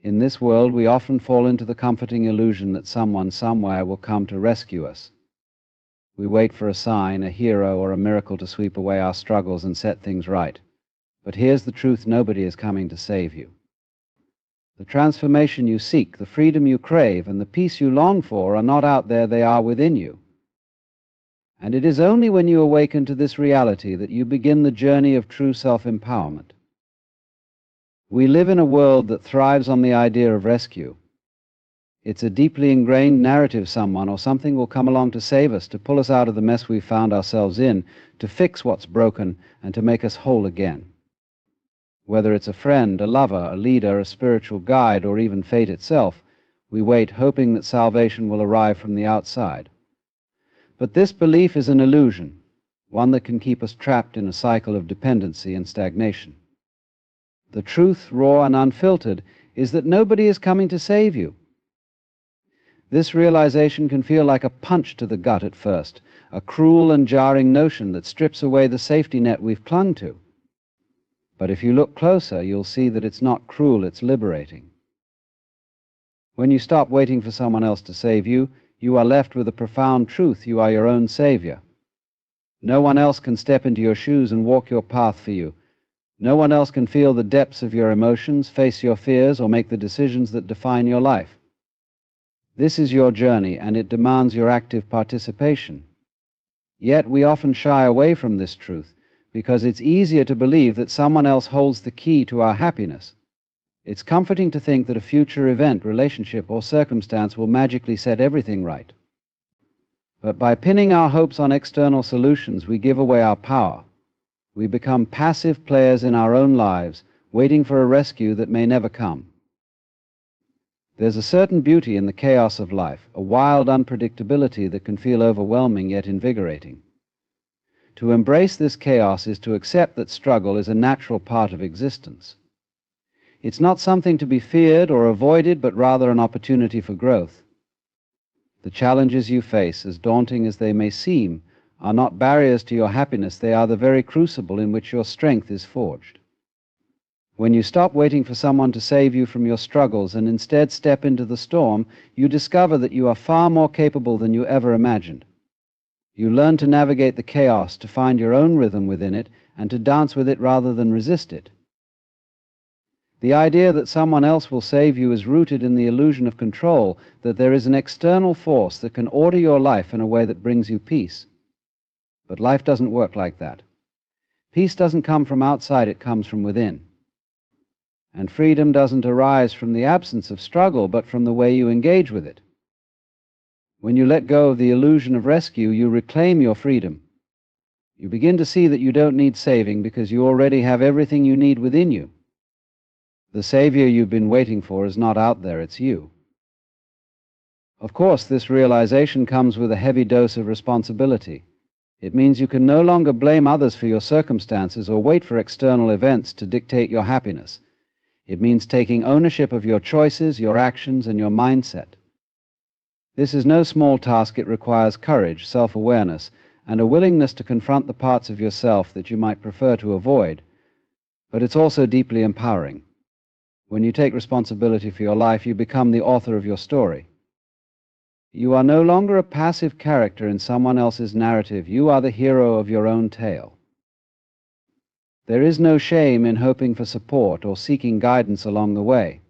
In this world, we often fall into the comforting illusion that someone somewhere will come to rescue us. We wait for a sign, a hero, or a miracle to sweep away our struggles and set things right. But here's the truth: nobody is coming to save you. The transformation you seek, the freedom you crave, and the peace you long for are not out there, they are within you. And it is only when you awaken to this reality that you begin the journey of true self-empowerment. We live in a world that thrives on the idea of rescue. It's a deeply ingrained narrative. Someone or something will come along to save us, to pull us out of the mess we've found ourselves in, to fix what's broken, and to make us whole again. Whether it's a friend, a lover, a leader, a spiritual guide, or even fate itself, we wait hoping that salvation will arrive from the outside. But this belief is an illusion, one that can keep us trapped in a cycle of dependency and stagnation. The truth, raw and unfiltered, is that nobody is coming to save you. This realization can feel like a punch to the gut at first, a cruel and jarring notion that strips away the safety net we've clung to. But if you look closer, you'll see that it's not cruel, it's liberating. When you stop waiting for someone else to save you, you are left with a profound truth: you are your own savior. No one else can step into your shoes and walk your path for you. No one else can feel the depths of your emotions, face your fears, or make the decisions that define your life. This is your journey, and it demands your active participation. Yet we often shy away from this truth because it's easier to believe that someone else holds the key to our happiness. It's comforting to think that a future event, relationship, or circumstance will magically set everything right. But by pinning our hopes on external solutions, we give away our power. We become passive players in our own lives, waiting for a rescue that may never come. There's a certain beauty in the chaos of life, a wild unpredictability that can feel overwhelming yet invigorating. To embrace this chaos is to accept that struggle is a natural part of existence. It's not something to be feared or avoided, but rather an opportunity for growth. The challenges you face, as daunting as they may seem, are not barriers to your happiness. They are the very crucible in which your strength is forged. When you stop waiting for someone to save you from your struggles and instead step into the storm, you discover that you are far more capable than you ever imagined. You learn to navigate the chaos, to find your own rhythm within it, and to dance with it rather than resist it. The idea that someone else will save you is rooted in the illusion of control, that there is an external force that can order your life in a way that brings you peace. But life doesn't work like that. Peace doesn't come from outside, it comes from within. And freedom doesn't arise from the absence of struggle, but from the way you engage with it. When you let go of the illusion of rescue, you reclaim your freedom. You begin to see that you don't need saving because you already have everything you need within you. The savior you've been waiting for is not out there, it's you. Of course, this realization comes with a heavy dose of responsibility. It means you can no longer blame others for your circumstances or wait for external events to dictate your happiness. It means taking ownership of your choices, your actions, and your mindset. This is no small task. It requires courage, self-awareness, and a willingness to confront the parts of yourself that you might prefer to avoid. But it's also deeply empowering. When you take responsibility for your life, you become the author of your story. You are no longer a passive character in someone else's narrative. You are the hero of your own tale. There is no shame in hoping for support or seeking guidance along the way.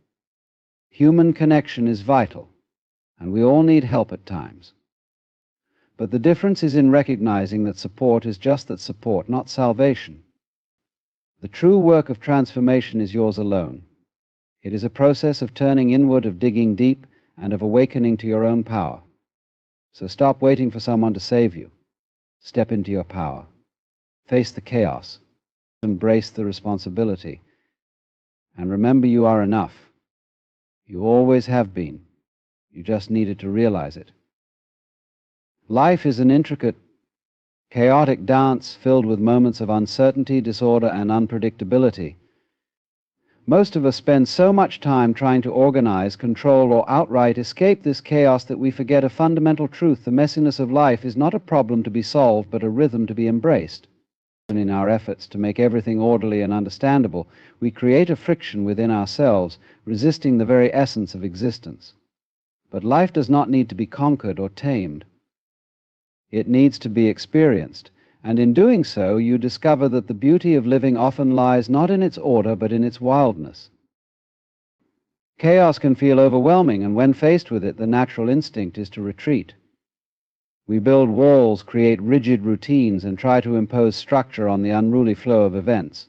Human connection is vital, and we all need help at times. But the difference is in recognizing that support is just that, support, not salvation. The true work of transformation is yours alone. It is a process of turning inward, of digging deep, and of awakening to your own power. So stop waiting for someone to save you. Step into your power. Face the chaos. Embrace the responsibility. And remember, you are enough. You always have been. You just needed to realize it. Life is an intricate, chaotic dance filled with moments of uncertainty, disorder, and unpredictability. Most of us spend so much time trying to organize, control, or outright escape this chaos that we forget a fundamental truth: the messiness of life is not a problem to be solved, but a rhythm to be embraced. in our efforts to make everything orderly and understandable, we create a friction within ourselves, resisting the very essence of existence. But life does not need to be conquered or tamed. It needs to be experienced, and in doing so, you discover that the beauty of living often lies not in its order, but in its wildness. Chaos can feel overwhelming, and when faced with it, the natural instinct is to retreat. We build walls, create rigid routines, and try to impose structure on the unruly flow of events.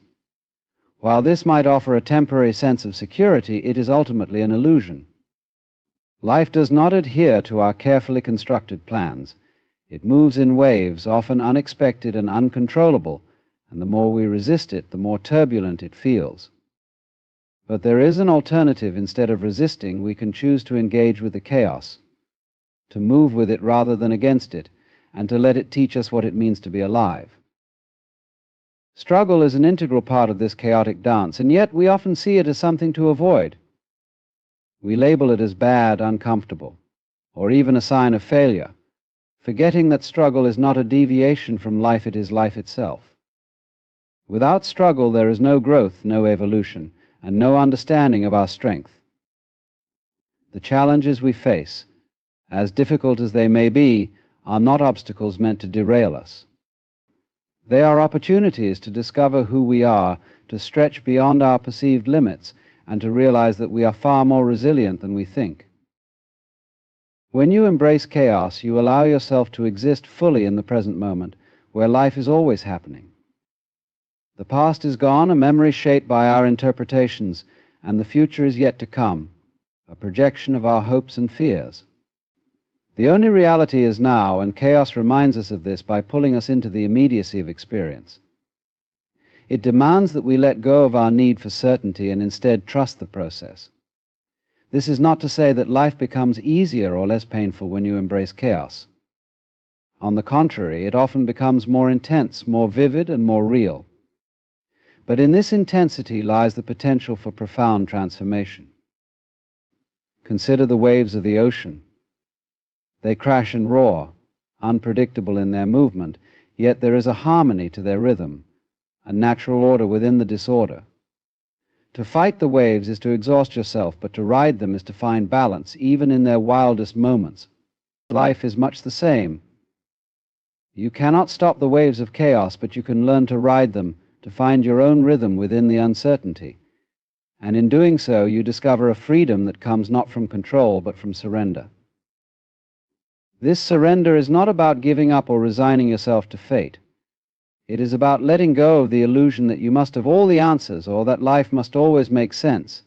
While this might offer a temporary sense of security, it is ultimately an illusion. Life does not adhere to our carefully constructed plans. It moves in waves, often unexpected and uncontrollable, and the more we resist it, the more turbulent it feels. But there is an alternative. Instead of resisting, we can choose to engage with the chaos, to move with it rather than against it, and to let it teach us what it means to be alive. Struggle is an integral part of this chaotic dance, and yet we often see it as something to avoid. We label it as bad, uncomfortable, or even a sign of failure, forgetting that struggle is not a deviation from life, it is life itself. Without struggle, there is no growth, no evolution, and no understanding of our strength. The challenges we face, as difficult as they may be, are not obstacles meant to derail us. They are opportunities to discover who we are, to stretch beyond our perceived limits, and to realize that we are far more resilient than we think. When you embrace chaos, you allow yourself to exist fully in the present moment, where life is always happening. The past is gone, a memory shaped by our interpretations, and the future is yet to come, a projection of our hopes and fears. The only reality is now, and chaos reminds us of this by pulling us into the immediacy of experience. It demands that we let go of our need for certainty and instead trust the process. This is not to say that life becomes easier or less painful when you embrace chaos. On the contrary, it often becomes more intense, more vivid, and more real. But in this intensity lies the potential for profound transformation. Consider the waves of the ocean. They crash and roar, unpredictable in their movement, yet there is a harmony to their rhythm, a natural order within the disorder. To fight the waves is to exhaust yourself, but to ride them is to find balance, even in their wildest moments. Life is much the same. You cannot stop the waves of chaos, but you can learn to ride them, to find your own rhythm within the uncertainty. And in doing so, you discover a freedom that comes not from control, but from surrender. This surrender is not about giving up or resigning yourself to fate. It is about letting go of the illusion that you must have all the answers or that life must always make sense.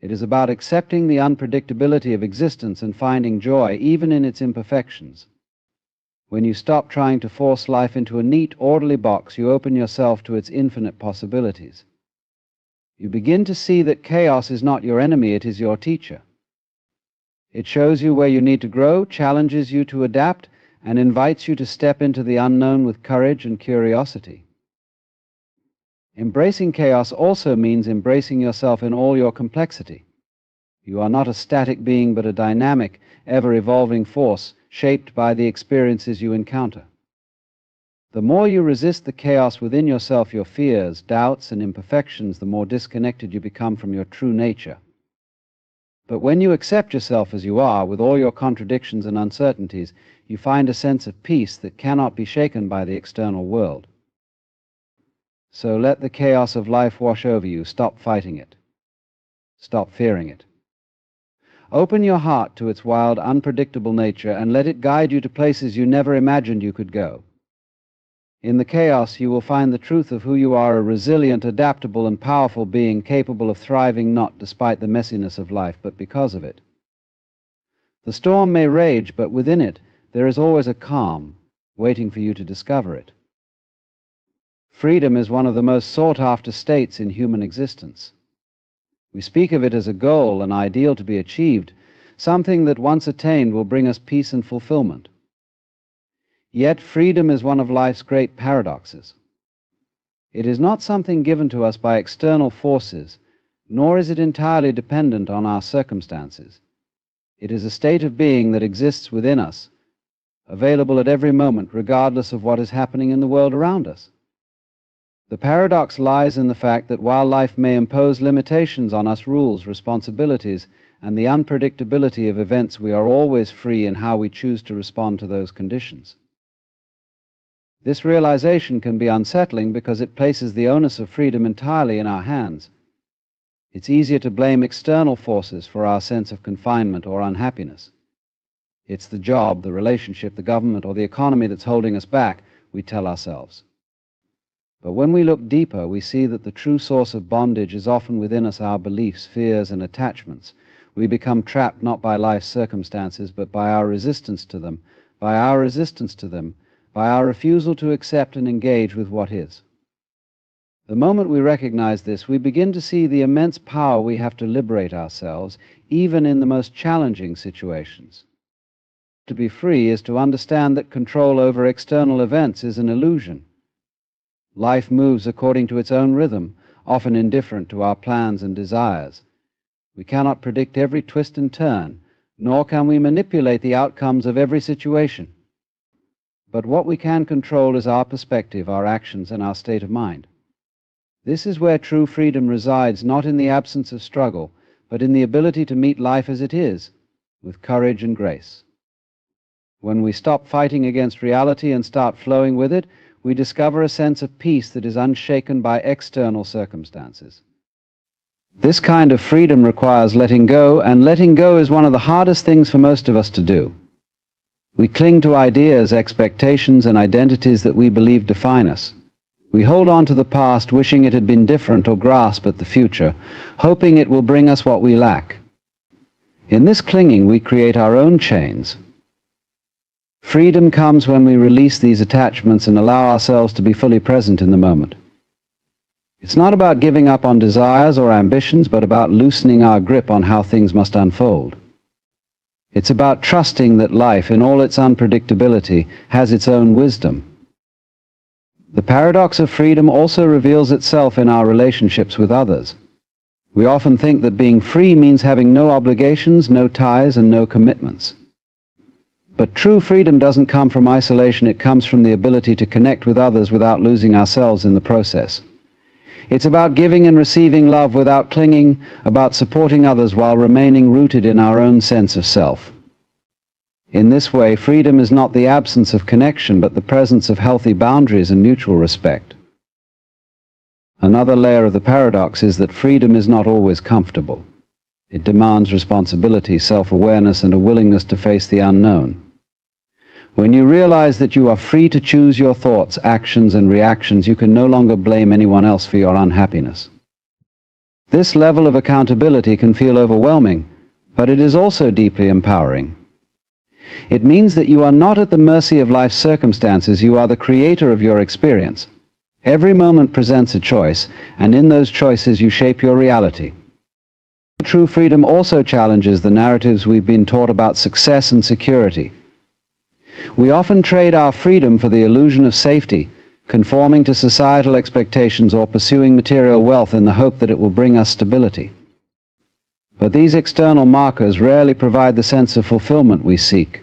It is about accepting the unpredictability of existence and finding joy even in its imperfections. When you stop trying to force life into a neat, orderly box, you open yourself to its infinite possibilities. You begin to see that chaos is not your enemy, it is your teacher. It shows you where you need to grow, challenges you to adapt, and invites you to step into the unknown with courage and curiosity. Embracing chaos also means embracing yourself in all your complexity. You are not a static being, but a dynamic, ever-evolving force, shaped by the experiences you encounter. The more you resist the chaos within yourself, your fears, doubts, and imperfections, the more disconnected you become from your true nature. But when you accept yourself as you are, with all your contradictions and uncertainties, you find a sense of peace that cannot be shaken by the external world. So let the chaos of life wash over you. Stop fighting it. Stop fearing it. Open your heart to its wild, unpredictable nature and let it guide you to places you never imagined you could go. In the chaos, you will find the truth of who you are, a resilient, adaptable, and powerful being capable of thriving not despite the messiness of life, but because of it. The storm may rage, but within it, there is always a calm, waiting for you to discover it. Freedom is one of the most sought-after states in human existence. We speak of it as a goal, an ideal to be achieved, something that once attained will bring us peace and fulfillment. Yet freedom is one of life's great paradoxes. It is not something given to us by external forces, nor is it entirely dependent on our circumstances. It is a state of being that exists within us, available at every moment, regardless of what is happening in the world around us. The paradox lies in the fact that while life may impose limitations on us, rules, responsibilities, and the unpredictability of events, we are always free in how we choose to respond to those conditions. This realization can be unsettling because it places the onus of freedom entirely in our hands. It's easier to blame external forces for our sense of confinement or unhappiness. It's the job, the relationship, the government, or the economy that's holding us back, we tell ourselves. But when we look deeper, we see that the true source of bondage is often within us, our beliefs, fears, and attachments. We become trapped not by life's circumstances, but by our resistance to them, by our refusal to accept and engage with what is. The moment we recognize this, we begin to see the immense power we have to liberate ourselves, even in the most challenging situations. To be free is to understand that control over external events is an illusion. Life moves according to its own rhythm, often indifferent to our plans and desires. We cannot predict every twist and turn, nor can we manipulate the outcomes of every situation. But what we can control is our perspective, our actions, and our state of mind. This is where true freedom resides, not in the absence of struggle, but in the ability to meet life as it is, with courage and grace. When we stop fighting against reality and start flowing with it, we discover a sense of peace that is unshaken by external circumstances. This kind of freedom requires letting go, and letting go is one of the hardest things for most of us to do. We cling to ideas, expectations, and identities that we believe define us. We hold on to the past, wishing it had been different, or grasp at the future, hoping it will bring us what we lack. In this clinging, we create our own chains. Freedom comes when we release these attachments and allow ourselves to be fully present in the moment. It's not about giving up on desires or ambitions, but about loosening our grip on how things must unfold. It's about trusting that life, in all its unpredictability, has its own wisdom. The paradox of freedom also reveals itself in our relationships with others. We often think that being free means having no obligations, no ties, and no commitments. But true freedom doesn't come from isolation, it comes from the ability to connect with others without losing ourselves in the process. It's about giving and receiving love without clinging, about supporting others while remaining rooted in our own sense of self. In this way, freedom is not the absence of connection, but the presence of healthy boundaries and mutual respect. Another layer of the paradox is that freedom is not always comfortable. It demands responsibility, self-awareness, and a willingness to face the unknown. When you realize that you are free to choose your thoughts, actions, and reactions, you can no longer blame anyone else for your unhappiness. This level of accountability can feel overwhelming, but it is also deeply empowering. It means that you are not at the mercy of life's circumstances, you are the creator of your experience. Every moment presents a choice, and in those choices you shape your reality. True freedom also challenges the narratives we've been taught about success and security. We often trade our freedom for the illusion of safety, conforming to societal expectations or pursuing material wealth in the hope that it will bring us stability. But these external markers rarely provide the sense of fulfillment we seek.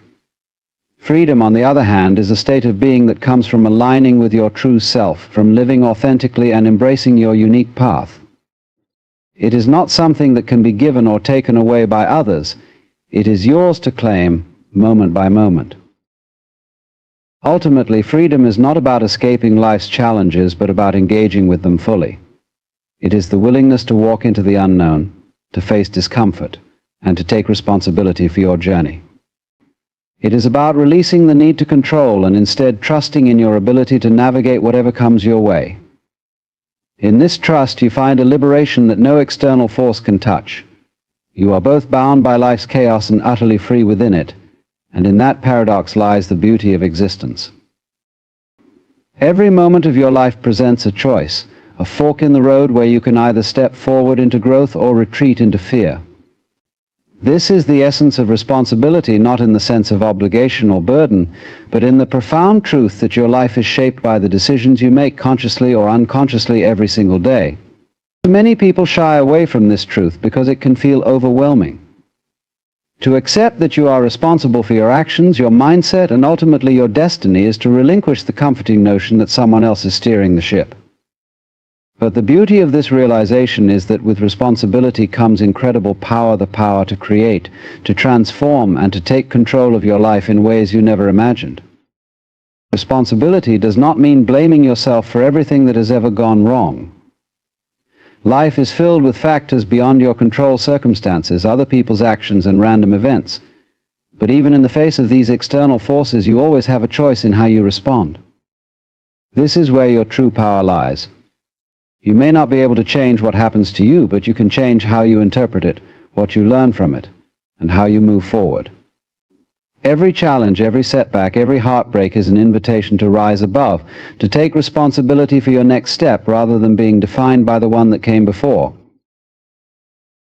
Freedom, on the other hand, is a state of being that comes from aligning with your true self, from living authentically and embracing your unique path. It is not something that can be given or taken away by others. It is yours to claim, moment by moment. Ultimately, freedom is not about escaping life's challenges, but about engaging with them fully. It is the willingness to walk into the unknown, to face discomfort, and to take responsibility for your journey. It is about releasing the need to control and instead trusting in your ability to navigate whatever comes your way. In this trust, you find a liberation that no external force can touch. You are both bound by life's chaos and utterly free within it, and in that paradox lies the beauty of existence. Every moment of your life presents a choice, a fork in the road where you can either step forward into growth or retreat into fear. This is the essence of responsibility, not in the sense of obligation or burden, but in the profound truth that your life is shaped by the decisions you make consciously or unconsciously every single day. Many people shy away from this truth because it can feel overwhelming. To accept that you are responsible for your actions, your mindset, and ultimately your destiny is to relinquish the comforting notion that someone else is steering the ship. But the beauty of this realization is that with responsibility comes incredible power, the power to create, to transform, and to take control of your life in ways you never imagined. Responsibility does not mean blaming yourself for everything that has ever gone wrong. Life is filled with factors beyond your control, circumstances, other people's actions, and random events. But even in the face of these external forces, you always have a choice in how you respond. This is where your true power lies. You may not be able to change what happens to you, but you can change how you interpret it, what you learn from it, and how you move forward. Every challenge, every setback, every heartbreak is an invitation to rise above, to take responsibility for your next step rather than being defined by the one that came before.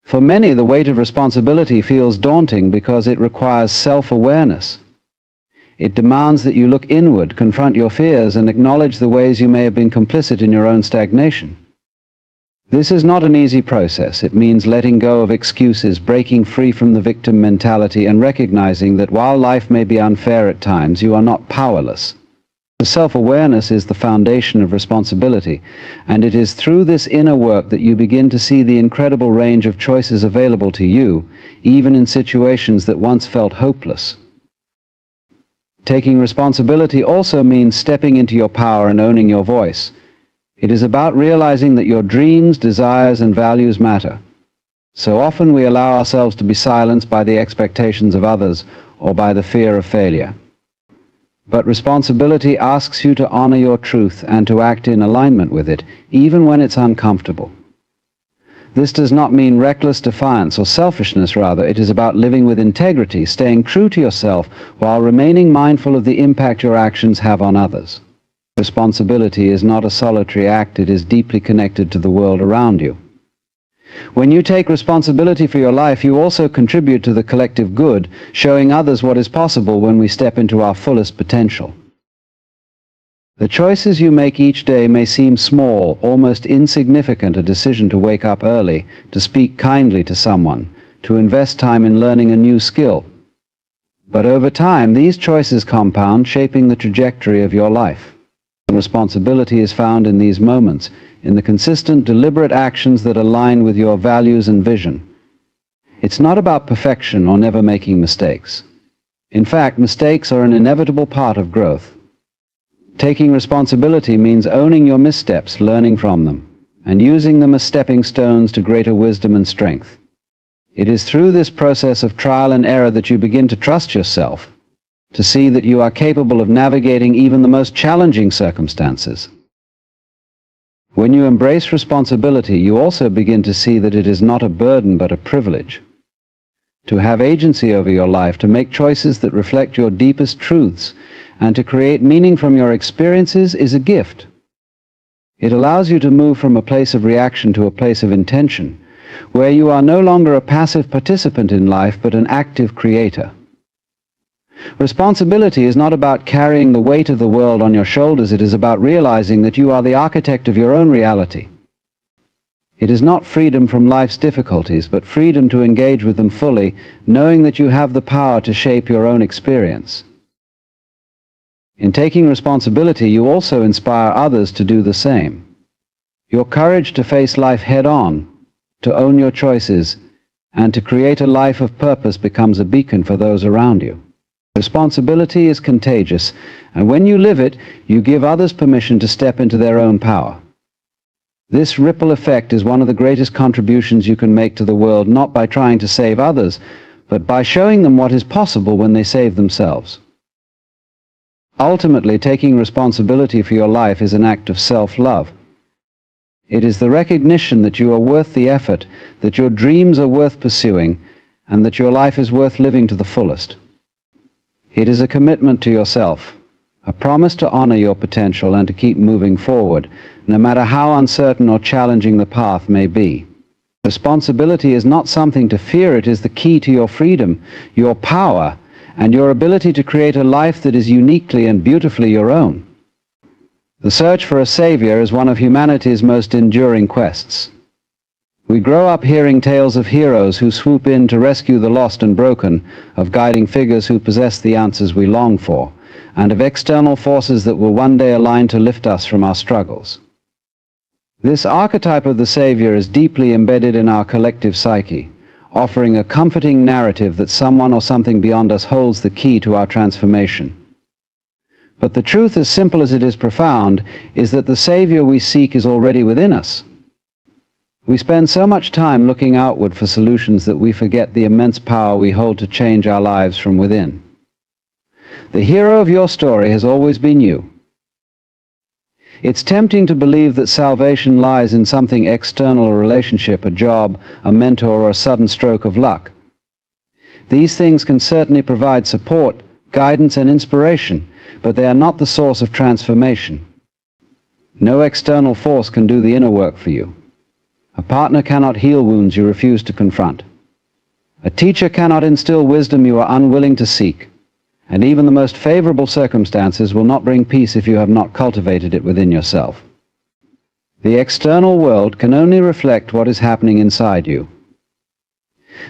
For many, the weight of responsibility feels daunting because it requires self-awareness. It demands that you look inward, confront your fears, and acknowledge the ways you may have been complicit in your own stagnation. This is not an easy process. It means letting go of excuses, breaking free from the victim mentality, and recognizing that while life may be unfair at times, you are not powerless. Self-awareness is the foundation of responsibility, and it is through this inner work that you begin to see the incredible range of choices available to you, even in situations that once felt hopeless. Taking responsibility also means stepping into your power and owning your voice. It is about realizing that your dreams, desires, and values matter. So often we allow ourselves to be silenced by the expectations of others or by the fear of failure. But responsibility asks you to honor your truth and to act in alignment with it, even when it's uncomfortable. This does not mean reckless defiance or selfishness, rather. It is about living with integrity, staying true to yourself while remaining mindful of the impact your actions have on others. Responsibility is not a solitary act, it is deeply connected to the world around you. When you take responsibility for your life, you also contribute to the collective good, showing others what is possible when we step into our fullest potential. The choices you make each day may seem small, almost insignificant: a decision to wake up early, to speak kindly to someone, to invest time in learning a new skill. But over time, these choices compound, shaping the trajectory of your life. Responsibility is found in these moments, in the consistent, deliberate actions that align with your values and vision. It's not about perfection or never making mistakes. In fact, mistakes are an inevitable part of growth. Taking responsibility means owning your missteps, learning from them, and using them as stepping stones to greater wisdom and strength. It is through this process of trial and error that you begin to trust yourself, to see that you are capable of navigating even the most challenging circumstances. When you embrace responsibility, you also begin to see that it is not a burden but a privilege. To have agency over your life, to make choices that reflect your deepest truths, and to create meaning from your experiences is a gift. It allows you to move from a place of reaction to a place of intention, where you are no longer a passive participant in life but an active creator. Responsibility is not about carrying the weight of the world on your shoulders. It is about realizing that you are the architect of your own reality. It is not freedom from life's difficulties, but freedom to engage with them fully, knowing that you have the power to shape your own experience. In taking responsibility, you also inspire others to do the same. Your courage to face life head-on, to own your choices, and to create a life of purpose becomes a beacon for those around you. Responsibility is contagious, and when you live it, you give others permission to step into their own power. This ripple effect is one of the greatest contributions you can make to the world, not by trying to save others, but by showing them what is possible when they save themselves. Ultimately, taking responsibility for your life is an act of self-love. It is the recognition that you are worth the effort, that your dreams are worth pursuing, and that your life is worth living to the fullest. It is a commitment to yourself, a promise to honor your potential and to keep moving forward, no matter how uncertain or challenging the path may be. Responsibility is not something to fear. It is the key to your freedom, your power, and your ability to create a life that is uniquely and beautifully your own. The search for a savior is one of humanity's most enduring quests. We grow up hearing tales of heroes who swoop in to rescue the lost and broken, of guiding figures who possess the answers we long for, and of external forces that will one day align to lift us from our struggles. This archetype of the Savior is deeply embedded in our collective psyche, offering a comforting narrative that someone or something beyond us holds the key to our transformation. But the truth, as simple as it is profound, is that the Savior we seek is already within us. We spend so much time looking outward for solutions that we forget the immense power we hold to change our lives from within. The hero of your story has always been you. It's tempting to believe that salvation lies in something external, a relationship, a job, a mentor, or a sudden stroke of luck. These things can certainly provide support, guidance, and inspiration, but they are not the source of transformation. No external force can do the inner work for you. A partner cannot heal wounds you refuse to confront. A teacher cannot instill wisdom you are unwilling to seek. And even the most favorable circumstances will not bring peace if you have not cultivated it within yourself. The external world can only reflect what is happening inside you.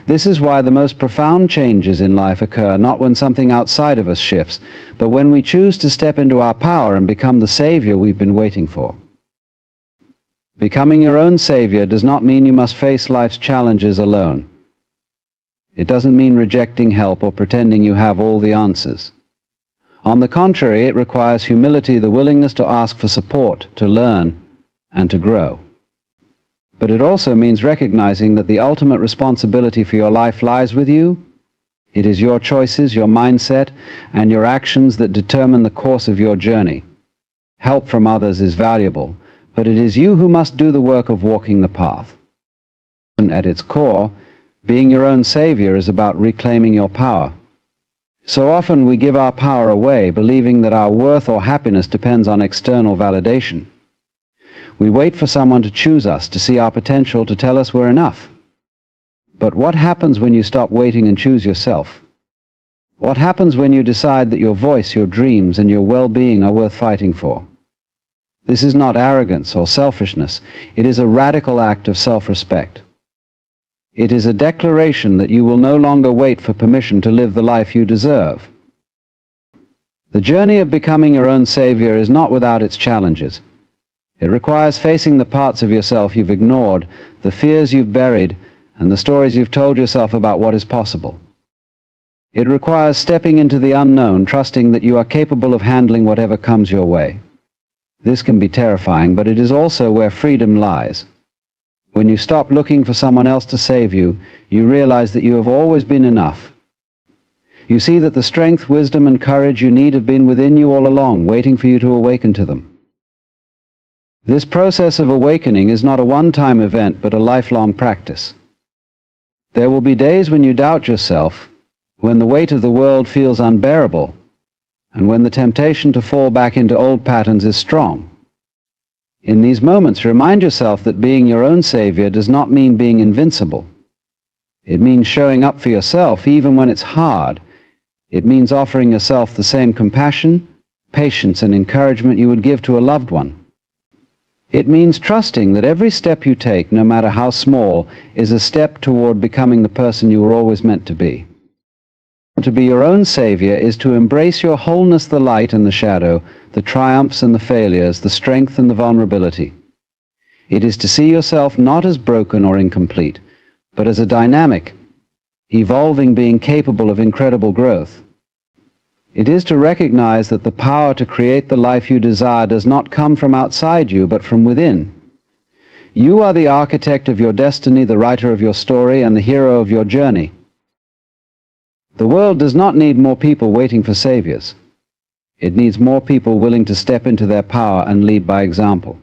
This is why the most profound changes in life occur not when something outside of us shifts, but when we choose to step into our power and become the Savior we've been waiting for. Becoming your own Savior does not mean you must face life's challenges alone. It doesn't mean rejecting help or pretending you have all the answers. On the contrary, it requires humility, the willingness to ask for support, to learn, and to grow. But it also means recognizing that the ultimate responsibility for your life lies with you. It is your choices, your mindset, and your actions that determine the course of your journey. Help from others is valuable, but it is you who must do the work of walking the path. And at its core, being your own Savior is about reclaiming your power. So often we give our power away, believing that our worth or happiness depends on external validation. We wait for someone to choose us, to see our potential, to tell us we're enough. But what happens when you stop waiting and choose yourself? What happens when you decide that your voice, your dreams, and your well-being are worth fighting for? This is not arrogance or selfishness. It is a radical act of self-respect. It is a declaration that you will no longer wait for permission to live the life you deserve. The journey of becoming your own Savior is not without its challenges. It requires facing the parts of yourself you've ignored, the fears you've buried, and the stories you've told yourself about what is possible. It requires stepping into the unknown, trusting that you are capable of handling whatever comes your way. This can be terrifying, but it is also where freedom lies. When you stop looking for someone else to save you, you realize that you have always been enough. You see that the strength, wisdom, and courage you need have been within you all along, waiting for you to awaken to them. This process of awakening is not a one-time event, but a lifelong practice. There will be days when you doubt yourself, when the weight of the world feels unbearable, and when the temptation to fall back into old patterns is strong. In these moments, remind yourself that being your own Savior does not mean being invincible. It means showing up for yourself even when it's hard. It means offering yourself the same compassion, patience, and encouragement you would give to a loved one. It means trusting that every step you take, no matter how small, is a step toward becoming the person you were always meant to be. To be your own Savior is to embrace your wholeness, the light and the shadow, the triumphs and the failures, the strength and the vulnerability. It is to see yourself not as broken or incomplete, but as a dynamic, evolving being capable of incredible growth. It is to recognize that the power to create the life you desire does not come from outside you, but from within. You are the architect of your destiny, the writer of your story, and the hero of your journey. The world does not need more people waiting for saviors. It needs more people willing to step into their power and lead by example.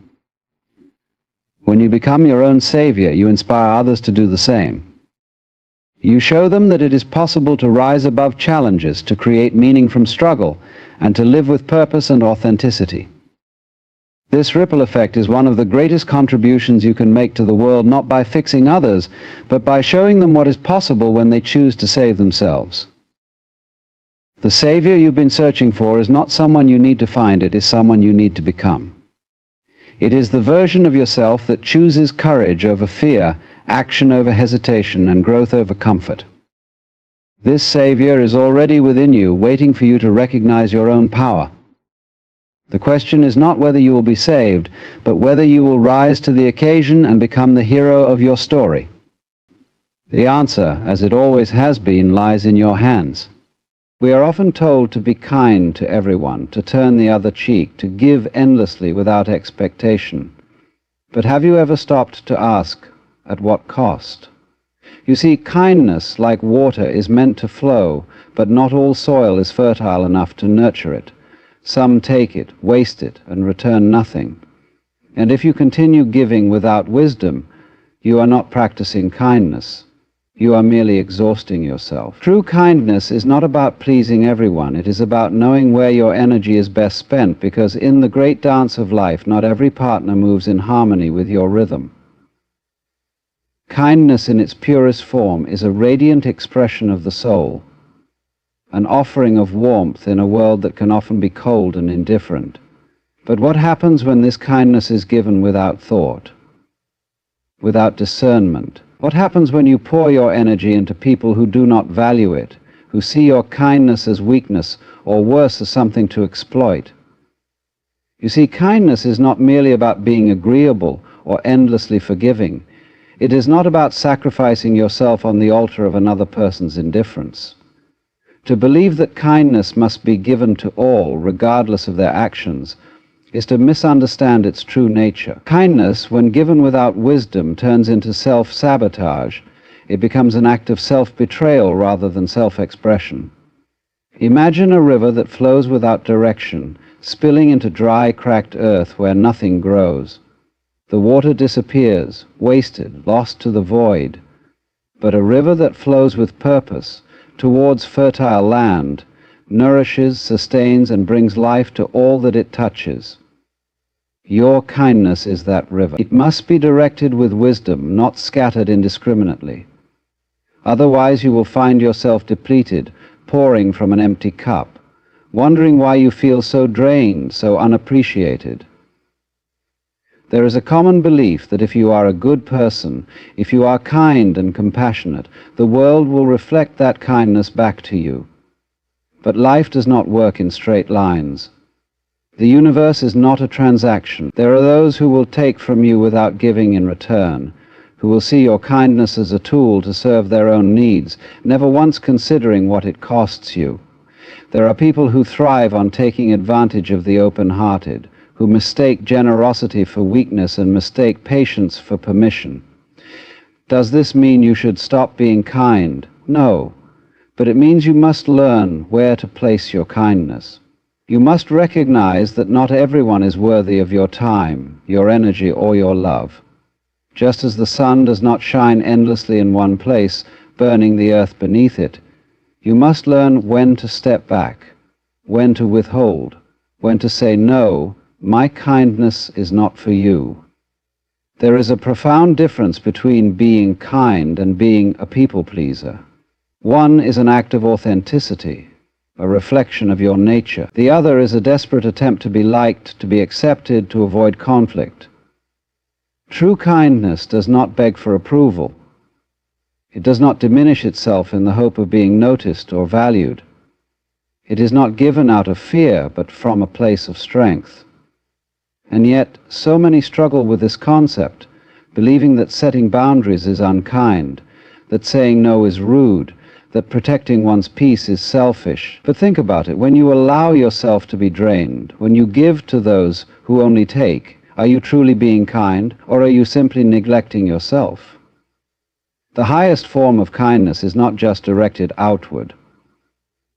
When you become your own Savior, you inspire others to do the same. You show them that it is possible to rise above challenges, to create meaning from struggle, and to live with purpose and authenticity. This ripple effect is one of the greatest contributions you can make to the world, not by fixing others, but by showing them what is possible when they choose to save themselves. The Savior you've been searching for is not someone you need to find, it is someone you need to become. It is the version of yourself that chooses courage over fear, action over hesitation, and growth over comfort. This Savior is already within you, waiting for you to recognize your own power. The question is not whether you will be saved, but whether you will rise to the occasion and become the hero of your story. The answer, as it always has been, lies in your hands. We are often told to be kind to everyone, to turn the other cheek, to give endlessly without expectation. But have you ever stopped to ask, at what cost? You see, kindness, like water, is meant to flow, but not all soil is fertile enough to nurture it. Some take it, waste it, and return nothing. And if you continue giving without wisdom, you are not practicing kindness. You are merely exhausting yourself. True kindness is not about pleasing everyone. It is about knowing where your energy is best spent, because in the great dance of life, not every partner moves in harmony with your rhythm. Kindness in its purest form is a radiant expression of the soul, an offering of warmth in a world that can often be cold and indifferent. But what happens when this kindness is given without thought, without discernment? What happens when you pour your energy into people who do not value it, who see your kindness as weakness, or worse, as something to exploit? You see, kindness is not merely about being agreeable or endlessly forgiving. It is not about sacrificing yourself on the altar of another person's indifference. To believe that kindness must be given to all, regardless of their actions, is to misunderstand its true nature. Kindness, when given without wisdom, turns into self-sabotage. It becomes an act of self-betrayal rather than self-expression. Imagine a river that flows without direction, spilling into dry, cracked earth where nothing grows. The water disappears, wasted, lost to the void. But a river that flows with purpose, towards fertile land, nourishes, sustains, and brings life to all that it touches. Your kindness is that river. It must be directed with wisdom, not scattered indiscriminately. Otherwise you will find yourself depleted, pouring from an empty cup, wondering why you feel so drained, so unappreciated. There is a common belief that if you are a good person, if you are kind and compassionate, the world will reflect that kindness back to you. But life does not work in straight lines. The universe is not a transaction. There are those who will take from you without giving in return, who will see your kindness as a tool to serve their own needs, never once considering what it costs you. There are people who thrive on taking advantage of the open-hearted, who mistake generosity for weakness and mistake patience for permission. Does this mean you should stop being kind? No, but it means you must learn where to place your kindness. You must recognize that not everyone is worthy of your time, your energy, or your love. Just as the sun does not shine endlessly in one place, burning the earth beneath it, you must learn when to step back, when to withhold, when to say no. My kindness is not for you. There is a profound difference between being kind and being a people-pleaser. One is an act of authenticity, a reflection of your nature. The other is a desperate attempt to be liked, to be accepted, to avoid conflict. True kindness does not beg for approval. It does not diminish itself in the hope of being noticed or valued. It is not given out of fear, but from a place of strength. And yet, so many struggle with this concept, believing that setting boundaries is unkind, that saying no is rude, that protecting one's peace is selfish. But think about it. When you allow yourself to be drained, when you give to those who only take, are you truly being kind, or are you simply neglecting yourself? The highest form of kindness is not just directed outward.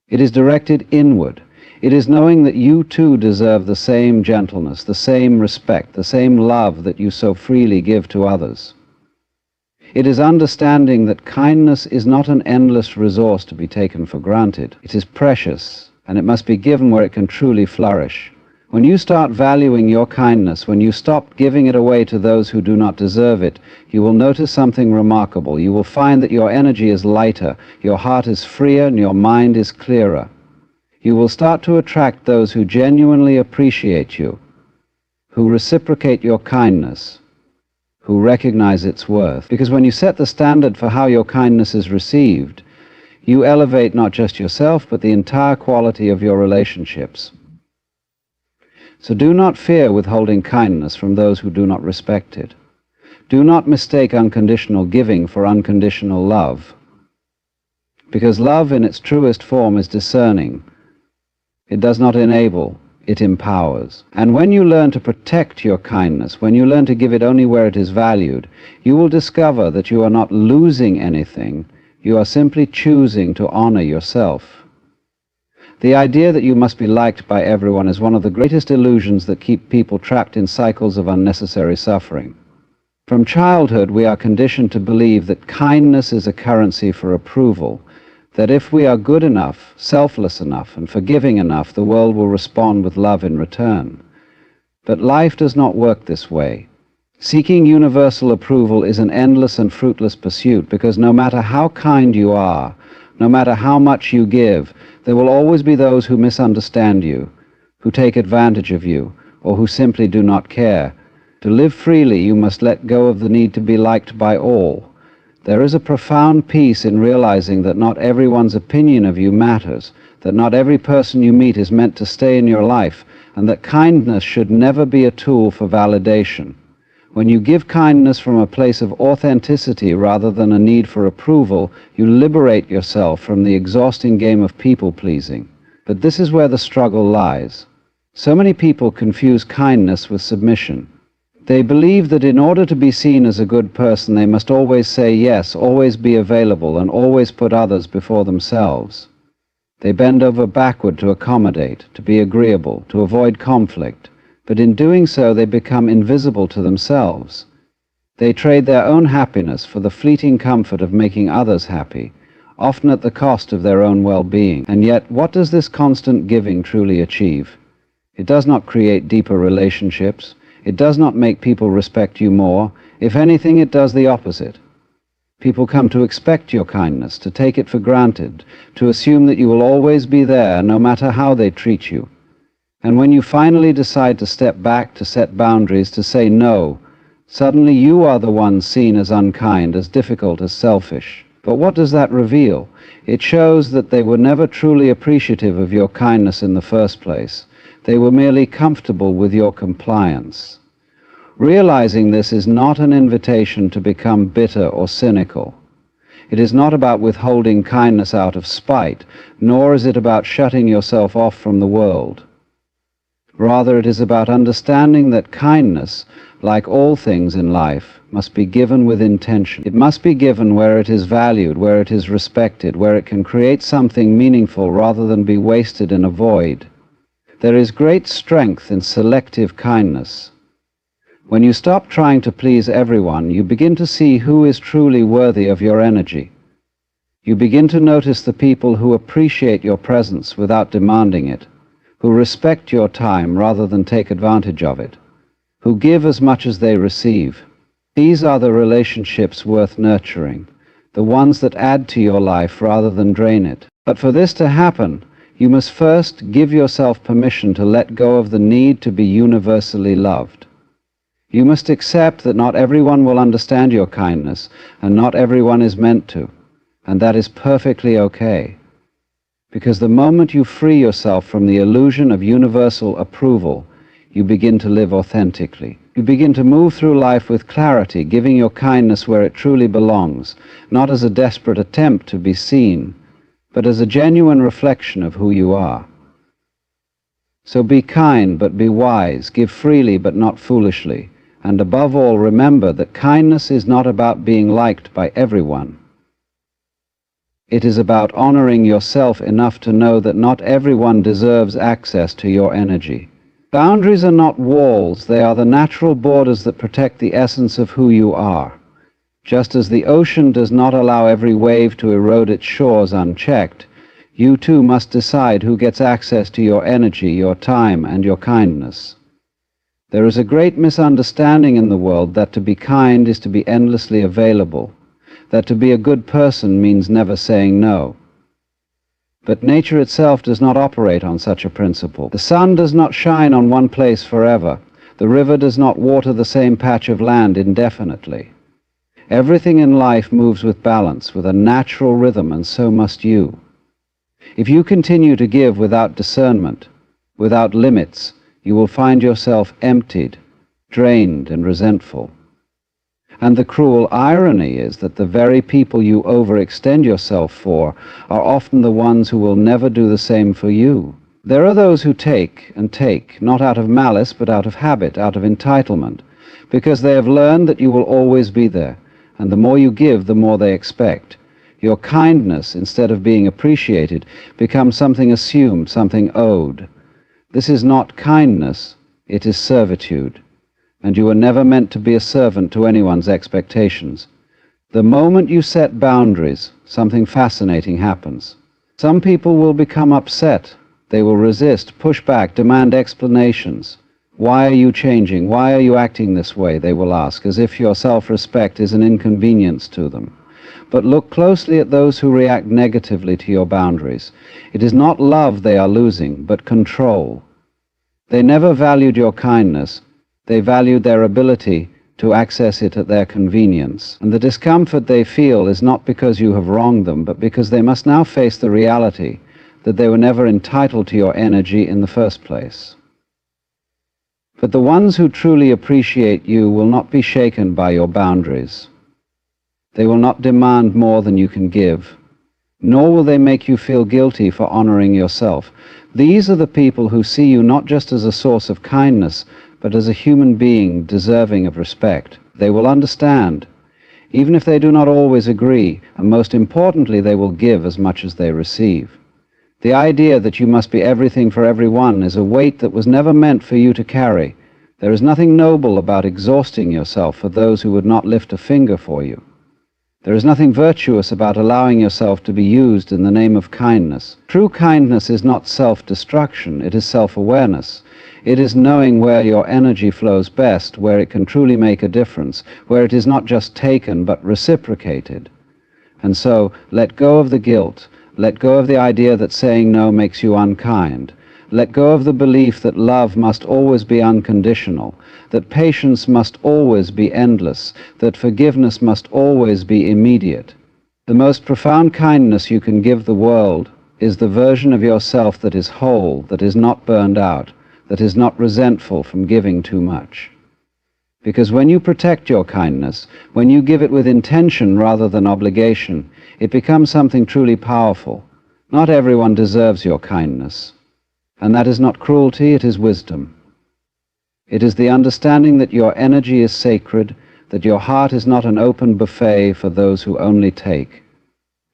It is directed inward. It is knowing that you too deserve the same gentleness, the same respect, the same love that you so freely give to others. It is understanding that kindness is not an endless resource to be taken for granted. It is precious, and it must be given where it can truly flourish. When you start valuing your kindness, when you stop giving it away to those who do not deserve it, you will notice something remarkable. You will find that your energy is lighter, your heart is freer, and your mind is clearer. You will start to attract those who genuinely appreciate you, who reciprocate your kindness, who recognize its worth. Because when you set the standard for how your kindness is received, you elevate not just yourself, but the entire quality of your relationships. So do not fear withholding kindness from those who do not respect it. Do not mistake unconditional giving for unconditional love, because love in its truest form is discerning. It does not enable, it empowers. And when you learn to protect your kindness, when you learn to give it only where it is valued, you will discover that you are not losing anything, you are simply choosing to honor yourself. The idea that you must be liked by everyone is one of the greatest illusions that keep people trapped in cycles of unnecessary suffering. From childhood, we are conditioned to believe that kindness is a currency for approval, that if we are good enough, selfless enough, and forgiving enough, the world will respond with love in return. But life does not work this way. Seeking universal approval is an endless and fruitless pursuit, because no matter how kind you are, no matter how much you give, there will always be those who misunderstand you, who take advantage of you, or who simply do not care. To live freely, you must let go of the need to be liked by all. There is a profound peace in realizing that not everyone's opinion of you matters, that not every person you meet is meant to stay in your life, and that kindness should never be a tool for validation. When you give kindness from a place of authenticity rather than a need for approval, you liberate yourself from the exhausting game of people-pleasing. But this is where the struggle lies. So many people confuse kindness with submission. They believe that in order to be seen as a good person, they must always say yes, always be available, and always put others before themselves. They bend over backward to accommodate, to be agreeable, to avoid conflict. But in doing so, they become invisible to themselves. They trade their own happiness for the fleeting comfort of making others happy, often at the cost of their own well-being. And yet, what does this constant giving truly achieve? It does not create deeper relationships. It does not make people respect you more. If anything, it does the opposite. People come to expect your kindness, to take it for granted, to assume that you will always be there, no matter how they treat you. And when you finally decide to step back, to set boundaries, to say no, suddenly you are the one seen as unkind, as difficult, as selfish. But what does that reveal? It shows that they were never truly appreciative of your kindness in the first place. They were merely comfortable with your compliance. Realizing this is not an invitation to become bitter or cynical. It is not about withholding kindness out of spite, nor is it about shutting yourself off from the world. Rather, it is about understanding that kindness, like all things in life, must be given with intention. It must be given where it is valued, where it is respected, where it can create something meaningful rather than be wasted in a void. There is great strength in selective kindness. When you stop trying to please everyone, you begin to see who is truly worthy of your energy. You begin to notice the people who appreciate your presence without demanding it, who respect your time rather than take advantage of it, who give as much as they receive. These are the relationships worth nurturing, the ones that add to your life rather than drain it. But for this to happen, you must first give yourself permission to let go of the need to be universally loved. You must accept that not everyone will understand your kindness, and not everyone is meant to, and that is perfectly okay. Because the moment you free yourself from the illusion of universal approval, you begin to live authentically. You begin to move through life with clarity, giving your kindness where it truly belongs, not as a desperate attempt to be seen, but as a genuine reflection of who you are. So be kind, but be wise, give freely, but not foolishly, and above all, remember that kindness is not about being liked by everyone. It is about honoring yourself enough to know that not everyone deserves access to your energy. Boundaries are not walls, they are the natural borders that protect the essence of who you are. Just as the ocean does not allow every wave to erode its shores unchecked, you too must decide who gets access to your energy, your time, and your kindness. There is a great misunderstanding in the world that to be kind is to be endlessly available, that to be a good person means never saying no. But nature itself does not operate on such a principle. The sun does not shine on one place forever. The river does not water the same patch of land indefinitely. Everything in life moves with balance, with a natural rhythm, and so must you. If you continue to give without discernment, without limits, you will find yourself emptied, drained, and resentful. And the cruel irony is that the very people you overextend yourself for are often the ones who will never do the same for you. There are those who take and take, not out of malice, but out of habit, out of entitlement, because they have learned that you will always be there, and the more you give, the more they expect. Your kindness, instead of being appreciated, becomes something assumed, something owed. This is not kindness, it is servitude, and you were never meant to be a servant to anyone's expectations. The moment you set boundaries, something fascinating happens. Some people will become upset. They will resist, push back, demand explanations. Why are you changing? Why are you acting this way? They will ask, as if your self-respect is an inconvenience to them. But look closely at those who react negatively to your boundaries. It is not love they are losing, but control. They never valued your kindness. They valued their ability to access it at their convenience. And the discomfort they feel is not because you have wronged them, but because they must now face the reality that they were never entitled to your energy in the first place. But the ones who truly appreciate you will not be shaken by your boundaries. They will not demand more than you can give, nor will they make you feel guilty for honoring yourself. These are the people who see you not just as a source of kindness, but as a human being deserving of respect. They will understand, even if they do not always agree, and most importantly, they will give as much as they receive. The idea that you must be everything for everyone is a weight that was never meant for you to carry. There is nothing noble about exhausting yourself for those who would not lift a finger for you. There is nothing virtuous about allowing yourself to be used in the name of kindness. True kindness is not self-destruction, it is self-awareness. It is knowing where your energy flows best, where it can truly make a difference, where it is not just taken but reciprocated. And so, let go of the guilt. Let go of the idea that saying no makes you unkind. Let go of the belief that love must always be unconditional, that patience must always be endless, that forgiveness must always be immediate. The most profound kindness you can give the world is the version of yourself that is whole, that is not burned out, that is not resentful from giving too much. Because when you protect your kindness, when you give it with intention rather than obligation, it becomes something truly powerful. Not everyone deserves your kindness. And that is not cruelty, it is wisdom. It is the understanding that your energy is sacred, that your heart is not an open buffet for those who only take.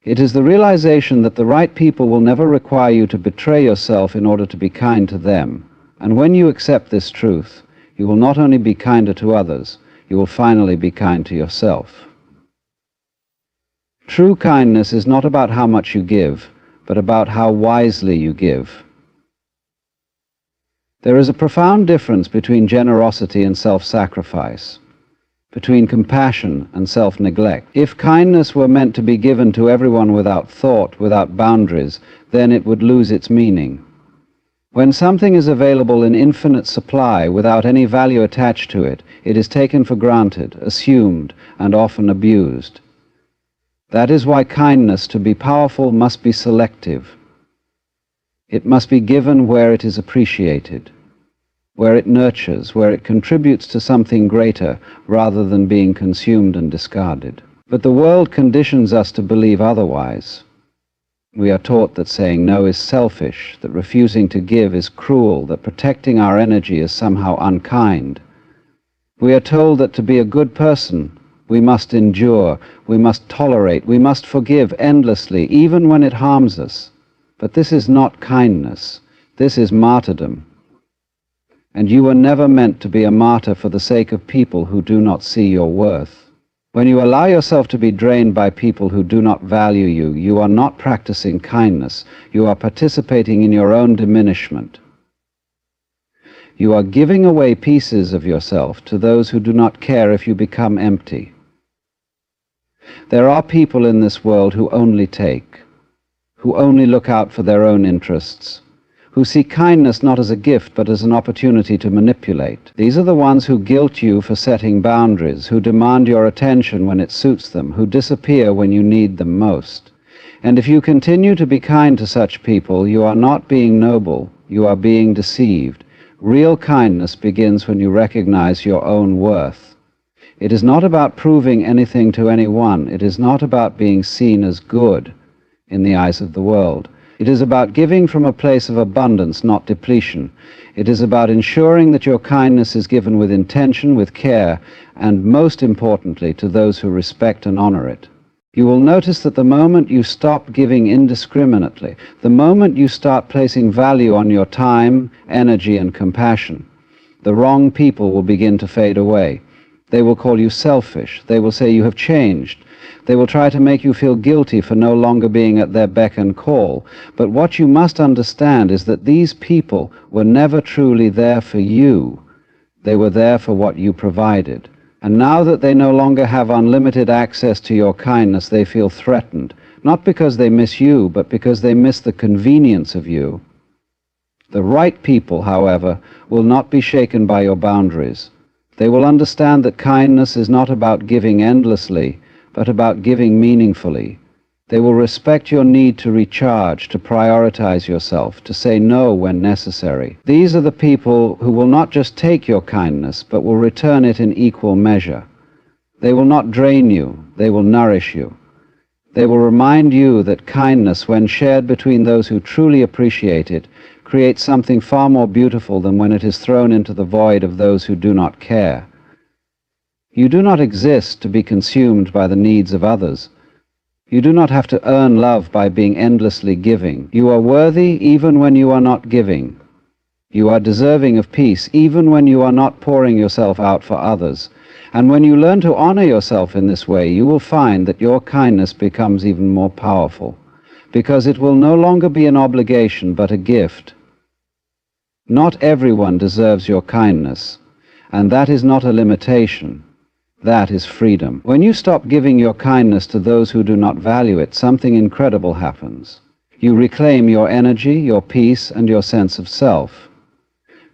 It is the realization that the right people will never require you to betray yourself in order to be kind to them. And when you accept this truth, you will not only be kinder to others, you will finally be kind to yourself. True kindness is not about how much you give, but about how wisely you give. There is a profound difference between generosity and self-sacrifice, between compassion and self-neglect. If kindness were meant to be given to everyone without thought, without boundaries, then it would lose its meaning. When something is available in infinite supply without any value attached to it, it is taken for granted, assumed, and often abused. That is why kindness, to be powerful, must be selective. It must be given where it is appreciated, where it nurtures, where it contributes to something greater, rather than being consumed and discarded. But the world conditions us to believe otherwise. We are taught that saying no is selfish, that refusing to give is cruel, that protecting our energy is somehow unkind. We are told that to be a good person, we must endure, we must tolerate, we must forgive endlessly, even when it harms us. But this is not kindness. This is martyrdom. And you were never meant to be a martyr for the sake of people who do not see your worth. When you allow yourself to be drained by people who do not value you, you are not practicing kindness. You are participating in your own diminishment. You are giving away pieces of yourself to those who do not care if you become empty. There are people in this world who only take, who only look out for their own interests, who see kindness not as a gift but as an opportunity to manipulate. These are the ones who guilt you for setting boundaries, who demand your attention when it suits them, who disappear when you need them most. And if you continue to be kind to such people, you are not being noble, you are being deceived. Real kindness begins when you recognize your own worth. It is not about proving anything to anyone. It is not about being seen as good in the eyes of the world. It is about giving from a place of abundance, not depletion. It is about ensuring that your kindness is given with intention, with care, and most importantly, to those who respect and honor it. You will notice that the moment you stop giving indiscriminately, the moment you start placing value on your time, energy, and compassion, the wrong people will begin to fade away. They will call you selfish. They will say you have changed. They will try to make you feel guilty for no longer being at their beck and call. But what you must understand is that these people were never truly there for you. They were there for what you provided. And now that they no longer have unlimited access to your kindness, they feel threatened, not because they miss you, but because they miss the convenience of you. The right people, however, will not be shaken by your boundaries. They will understand that kindness is not about giving endlessly, but about giving meaningfully. They will respect your need to recharge, to prioritize yourself, to say no when necessary. These are the people who will not just take your kindness, but will return it in equal measure. They will not drain you, they will nourish you. They will remind you that kindness, when shared between those who truly appreciate it, creates something far more beautiful than when it is thrown into the void of those who do not care. You do not exist to be consumed by the needs of others. You do not have to earn love by being endlessly giving. You are worthy even when you are not giving. You are deserving of peace even when you are not pouring yourself out for others. And when you learn to honor yourself in this way, you will find that your kindness becomes even more powerful, because it will no longer be an obligation but a gift. Not everyone deserves your kindness, and that is not a limitation. That is freedom. When you stop giving your kindness to those who do not value it, something incredible happens. You reclaim your energy, your peace, and your sense of self.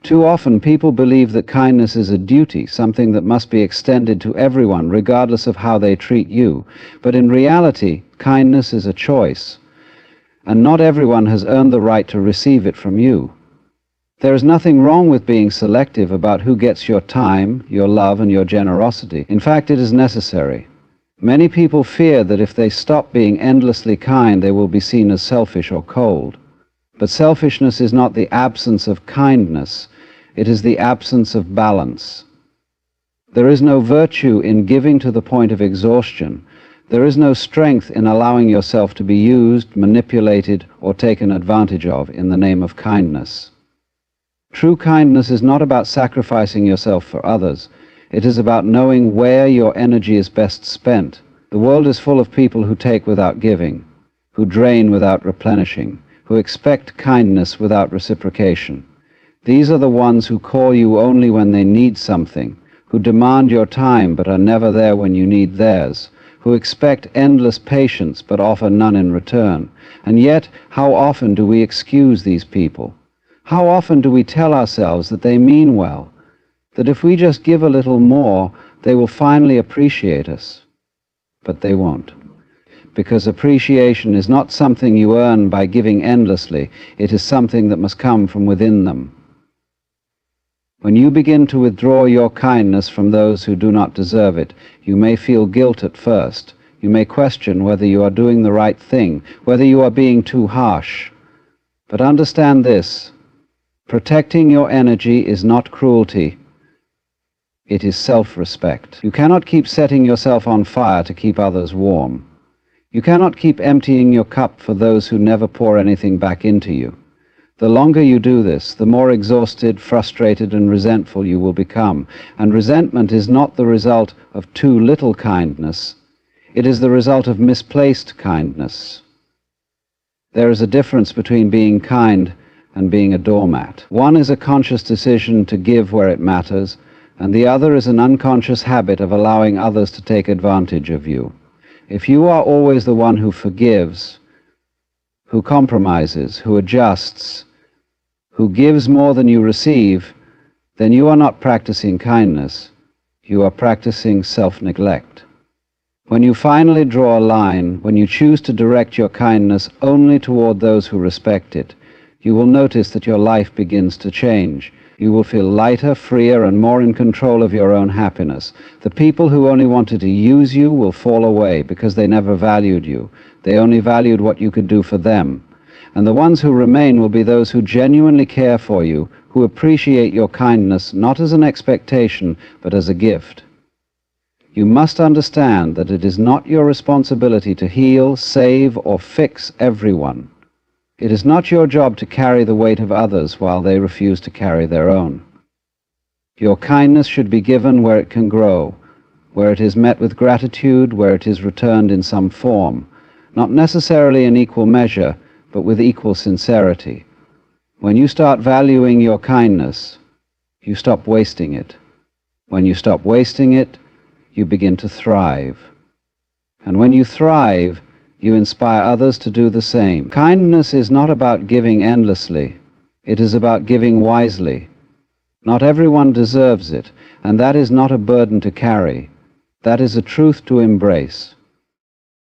Too often people believe that kindness is a duty, something that must be extended to everyone, regardless of how they treat you. But in reality, kindness is a choice, and not everyone has earned the right to receive it from you. There is nothing wrong with being selective about who gets your time, your love, and your generosity. In fact, it is necessary. Many people fear that if they stop being endlessly kind, they will be seen as selfish or cold. But selfishness is not the absence of kindness. It is the absence of balance. There is no virtue in giving to the point of exhaustion. There is no strength in allowing yourself to be used, manipulated, or taken advantage of in the name of kindness. True kindness is not about sacrificing yourself for others. It is about knowing where your energy is best spent. The world is full of people who take without giving, who drain without replenishing, who expect kindness without reciprocation. These are the ones who call you only when they need something, who demand your time but are never there when you need theirs, who expect endless patience but offer none in return. And yet, how often do we excuse these people? How often do we tell ourselves that they mean well, that if we just give a little more, they will finally appreciate us? But they won't. Because appreciation is not something you earn by giving endlessly. It is something that must come from within them. When you begin to withdraw your kindness from those who do not deserve it, you may feel guilt at first. You may question whether you are doing the right thing, whether you are being too harsh. But understand this. Protecting your energy is not cruelty. It is self-respect. You cannot keep setting yourself on fire to keep others warm. You cannot keep emptying your cup for those who never pour anything back into you. The longer you do this, the more exhausted, frustrated, and resentful you will become. And resentment is not the result of too little kindness. It is the result of misplaced kindness. There is a difference between being kind and being a doormat. One is a conscious decision to give where it matters, and the other is an unconscious habit of allowing others to take advantage of you. If you are always the one who forgives, who compromises, who adjusts, who gives more than you receive, then you are not practicing kindness. You are practicing self-neglect. When you finally draw a line, when you choose to direct your kindness only toward those who respect it, you will notice that your life begins to change. You will feel lighter, freer, and more in control of your own happiness. The people who only wanted to use you will fall away because they never valued you. They only valued what you could do for them. And the ones who remain will be those who genuinely care for you, who appreciate your kindness not as an expectation, but as a gift. You must understand that it is not your responsibility to heal, save, or fix everyone. It is not your job to carry the weight of others while they refuse to carry their own. Your kindness should be given where it can grow, where it is met with gratitude, where it is returned in some form, not necessarily in equal measure, but with equal sincerity. When you start valuing your kindness, you stop wasting it. When you stop wasting it, you begin to thrive. And when you thrive, you inspire others to do the same. Kindness is not about giving endlessly. It is about giving wisely. Not everyone deserves it, and that is not a burden to carry. That is a truth to embrace.